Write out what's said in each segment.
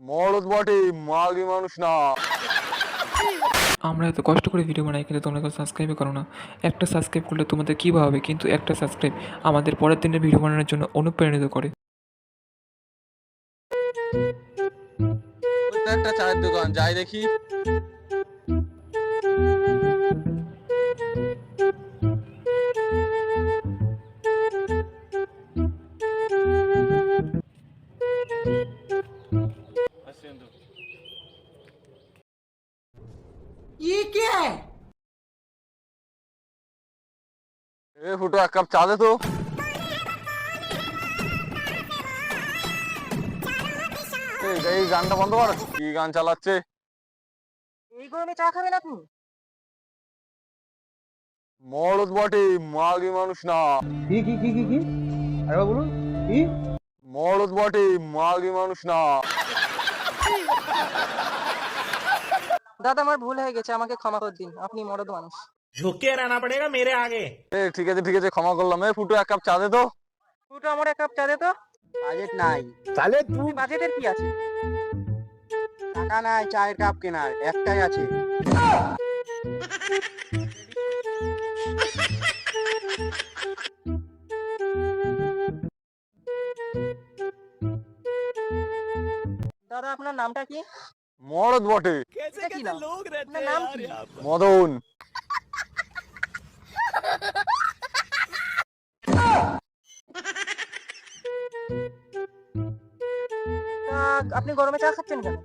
মরদ বটে, মাগি মানুষ না। আমরা এত কষ্ট করে ভিডিও বানাই কিন্তু তোমরা কেউ সাবস্ক্রাইবই করো না। একটা সাবস্ক্রাইব করলে তোমাদের কী বা হবে, কিন্তু একটা সাবস্ক্রাইব আমাদের পরের দিনের ভিডিও বানানোর জন্য অনুপ্রাণিত করে। ওই তো একটা চায়ের দোকান, যাই দেখি। ये क्या है? এ ফুটো, এক কাপ চা দে তো। এই গানটা বন্ধ কর, কি গান চালাচ্ছে? এই গরমে চা খাবেন আপনি? মরদ বটে, মাগি মানুষ না। কি আরে বলুন কি? মরদ বটে, মাগি মানুষ না। দাদা আমার ভুল হয়ে গেছে, আমাকে ক্ষমা করে দিন, আপনি মরদ মানুষ। झुक के रहना पड़ेगा मेरे आगे। ঠিক আছে, ক্ষমা করলাম। এ ফুটো, এক কাপ চা দে তো। ফুটো আমার এক কাপ চা দে তো। বাজেট নাই। তাহলে তুই বাজেটের কি আছে? টাকা নাই চায়ের কাপ কেনার, একটাই আছে। দাদা আপনার নামটা কি? মরদ বটে, এটা কি নাম? আপনার নাম কি? মদন। তা আপনি গরমে চা খাচ্ছেন কেন?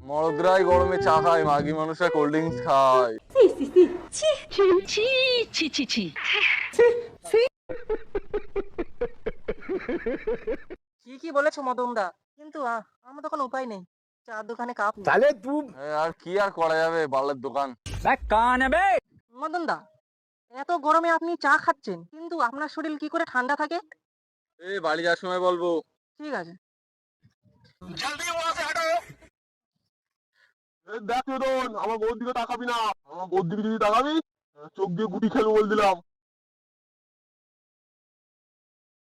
মরদরাই গরমে চা খায়, মাগি মানুষরা কোল্ড ড্রিঙ্কস খায়। কি বলেছো মদনদা, কিন্তু আমার তো কোনো উপায় নেই, চার দোকানে কাপ নেই। তাহলে তুই আর কি আর করা যাবে, বালের দোকান। মদনদা, এত গরমে আপনি চা খাচ্ছেন, কিন্তু আপনার শরীর কি করে ঠান্ডা থাকে? এই বাড়ি যাওয়ার সময় বলবো। ঠিক আছে। দেখ মদন, আমার বউর দিকে তাকাবি না। আমার বউর দিকে যদি তাকাবি, চোখ দিয়ে গুটি খেলবো বলে দিলাম।